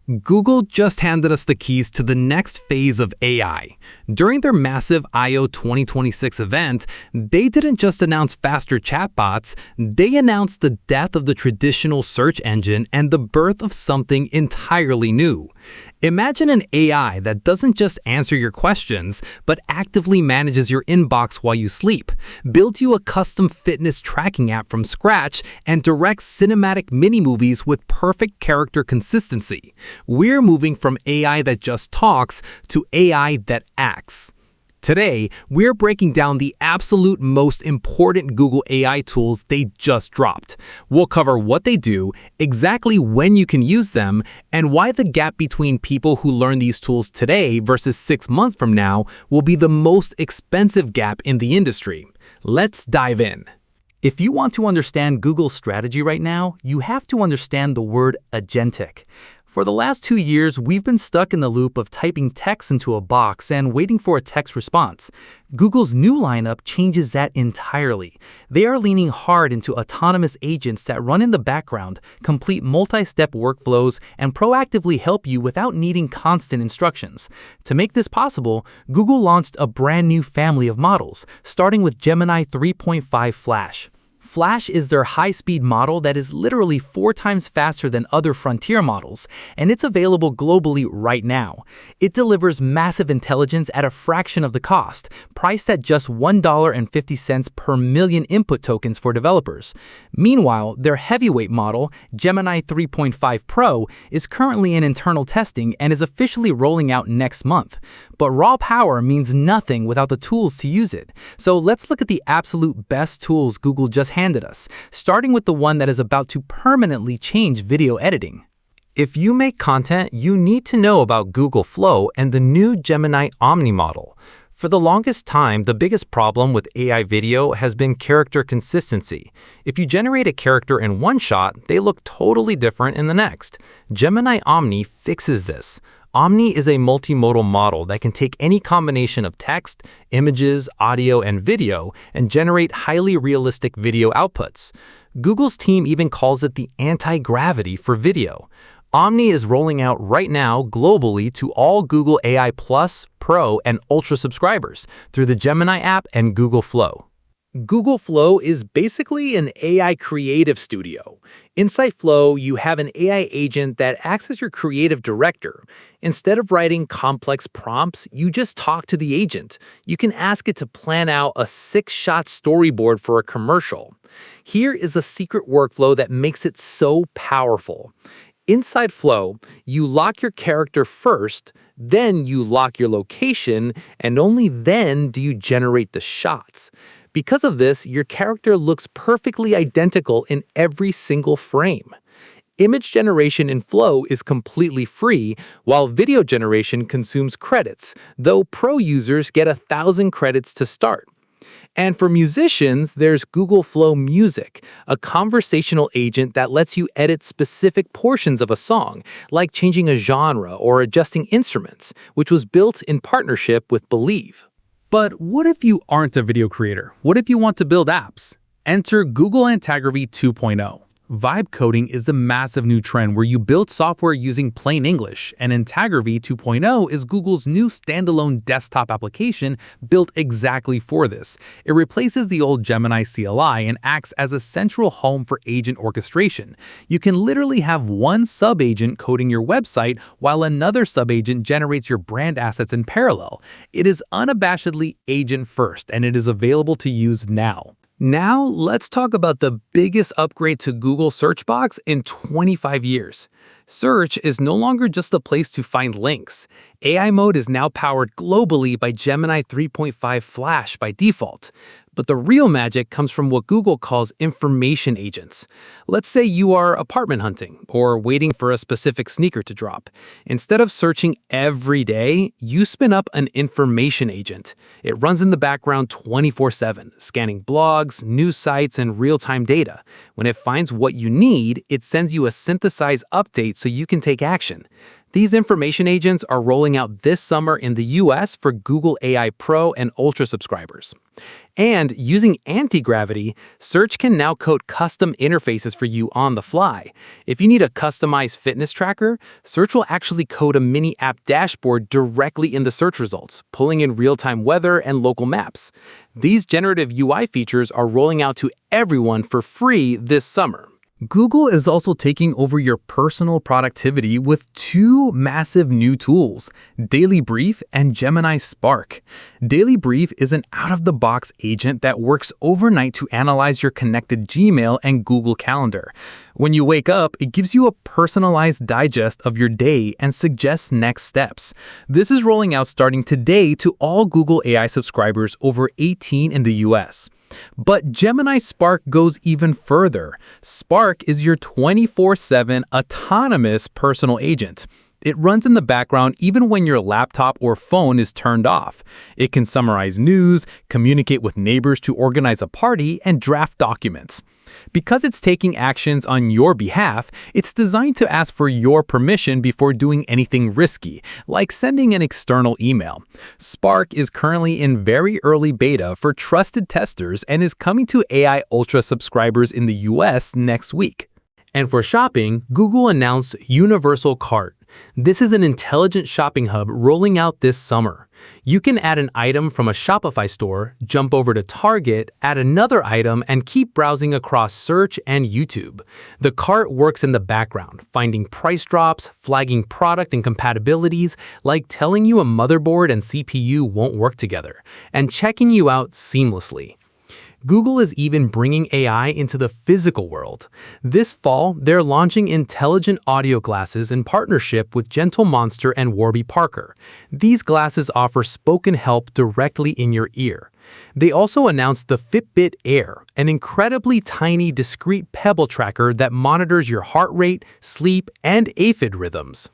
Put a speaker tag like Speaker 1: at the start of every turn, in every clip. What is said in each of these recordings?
Speaker 1: Google just handed us the keys to the next phase of AI. During their massive I/O 2026 event, they didn't just announce faster chatbots, they announced the death of the traditional search engine and the birth of something entirely new. Imagine an AI that doesn't just answer your questions, but actively manages your inbox while you sleep, builds you a custom fitness tracking app from scratch, and directs cinematic mini-movies with perfect character consistency. We're moving from AI that just talks to AI that acts. Today, we're breaking down the absolute most important Google AI tools they just dropped. We'll cover what they do, exactly when you can use them, and why the gap between people who learn these tools today versus 6 months from now will be the most expensive gap in the industry. Let's dive in. If you want to understand Google's strategy right now, you have to understand the word agentic. For the last 2 years, we've been stuck in the loop of typing text into a box and waiting for a text response. Google's new lineup changes that entirely. They are leaning hard into autonomous agents that run in the background, complete multi-step workflows, and proactively help you without needing constant instructions. To make this possible, Google launched a brand new family of models, starting with Gemini 3.5 Flash. Flash is their high-speed model that is literally 4 times faster than other frontier models, and it's available globally right now. It delivers massive intelligence at a fraction of the cost, priced at just $1.50 per million input tokens for developers. Meanwhile, their heavyweight model, Gemini 3.5 Pro, is currently in internal testing and is officially rolling out next month. But raw power means nothing without the tools to use it. So let's look at the absolute best tools Google just handed us, starting with the one that is about to permanently change video editing. If you make content, you need to know about Google Flow and the new Gemini Omni model. For the longest time, the biggest problem with AI video has been character consistency. If you generate a character in one shot, they look totally different in the next. Gemini Omni fixes this. Omni is a multimodal model that can take any combination of text, images, audio, and video and generate highly realistic video outputs. Google's team even calls it the Antigravity for video. Omni is rolling out right now globally to all Google AI Plus, Pro, and Ultra subscribers through the Gemini app and Google Flow. Google Flow is basically an AI creative studio. Inside Flow, you have an AI agent that acts as your creative director. Instead of writing complex prompts, you just talk to the agent. You can ask it to plan out a 6-shot storyboard for a commercial. Here is a secret workflow that makes it so powerful. Inside Flow, you lock your character first, then you lock your location, and only then do you generate the shots. Because of this, your character looks perfectly identical in every single frame. Image generation in Flow is completely free, while video generation consumes credits, though pro users get 1,000 credits to start. And for musicians, there's Google Flow Music, a conversational agent that lets you edit specific portions of a song, like changing a genre or adjusting instruments, which was built in partnership with Believe. But what if you aren't a video creator? What if you want to build apps? Enter Google Antigravity 2.0. Vibe coding is the massive new trend where you build software using plain English, and Antigravity 2.0 is Google's new standalone desktop application built exactly for this. It replaces the old Gemini CLI and acts as a central home for agent orchestration. You can literally have one sub-agent coding your website while another sub-agent generates your brand assets in parallel. It is unabashedly agent-first, and it is available to use now. Now, let's talk about the biggest upgrade to Google search box in 25 years. Search is no longer just a place to find links. AI mode is now powered globally by Gemini 3.5 Flash by default. But the real magic comes from what Google calls information agents. Let's say you are apartment hunting or waiting for a specific sneaker to drop. Instead of searching every day, you spin up an information agent. It runs in the background 24/7, scanning blogs, news sites, and real-time data. When it finds what you need, it sends you a synthesized update so you can take action. These information agents are rolling out this summer in the US for Google AI Pro and Ultra subscribers. And using Antigravity, Search can now code custom interfaces for you on the fly. If you need a customized fitness tracker, Search will actually code a mini app dashboard directly in the search results, pulling in real-time weather and local maps. These generative UI features are rolling out to everyone for free this summer. Google is also taking over your personal productivity with two massive new tools, Daily Brief and Gemini Spark. Daily Brief is an out-of-the-box agent that works overnight to analyze your connected Gmail and Google Calendar. When you wake up, it gives you a personalized digest of your day and suggests next steps. This is rolling out starting today to all Google AI subscribers over 18 in the US. But Gemini Spark goes even further. Spark is your 24/7 autonomous personal agent. It runs in the background even when your laptop or phone is turned off. It can summarize news, communicate with neighbors to organize a party, and draft documents. Because it's taking actions on your behalf, it's designed to ask for your permission before doing anything risky, like sending an external email. Spark is currently in very early beta for trusted testers and is coming to AI Ultra subscribers in the US next week. And for shopping, Google announced Universal Cart. This is an intelligent shopping hub rolling out this summer. You can add an item from a Shopify store, jump over to Target, add another item, and keep browsing across Search and YouTube. The cart works in the background, finding price drops, flagging product incompatibilities, like telling you a motherboard and CPU won't work together, and checking you out seamlessly. Google is even bringing AI into the physical world. This fall, they're launching intelligent audio glasses in partnership with Gentle Monster and Warby Parker. These glasses offer spoken help directly in your ear. They also announced the Fitbit Air, an incredibly tiny, discrete pebble tracker that monitors your heart rate, sleep, and aphid rhythms.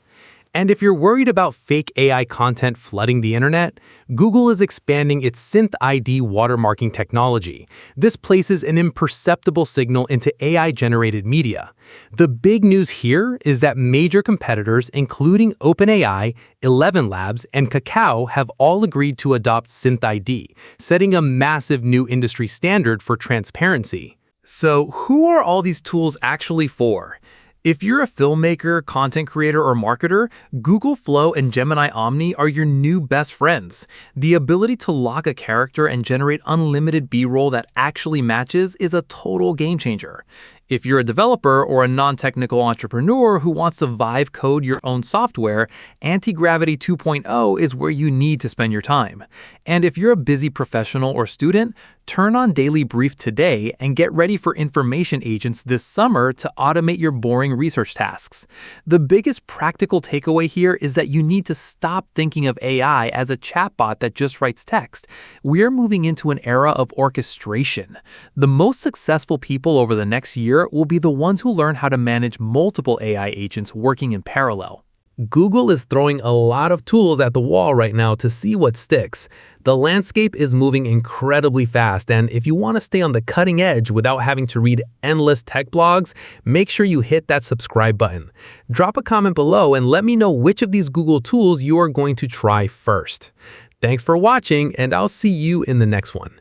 Speaker 1: And if you're worried about fake AI content flooding the internet, Google is expanding its SynthID watermarking technology. This places an imperceptible signal into AI-generated media. The big news here is that major competitors, including OpenAI, 11 Labs, and Kakao, have all agreed to adopt SynthID, setting a massive new industry standard for transparency. So, who are all these tools actually for? If you're a filmmaker, content creator, or marketer, Google Flow and Gemini Omni are your new best friends. The ability to lock a character and generate unlimited B-roll that actually matches is a total game changer. If you're a developer or a non-technical entrepreneur who wants to vibe code your own software, Antigravity 2.0 is where you need to spend your time. And if you're a busy professional or student, turn on Daily Brief today and get ready for information agents this summer to automate your boring research tasks. The biggest practical takeaway here is that you need to stop thinking of AI as a chatbot that just writes text. We're moving into an era of orchestration. The most successful people over the next year will be the ones who learn how to manage multiple AI agents working in parallel. Google is throwing a lot of tools at the wall right now to see what sticks. The landscape is moving incredibly fast, and if you want to stay on the cutting edge without having to read endless tech blogs, make sure you hit that subscribe button. Drop a comment below and let me know which of these Google tools you are going to try first. Thanks for watching, and I'll see you in the next one.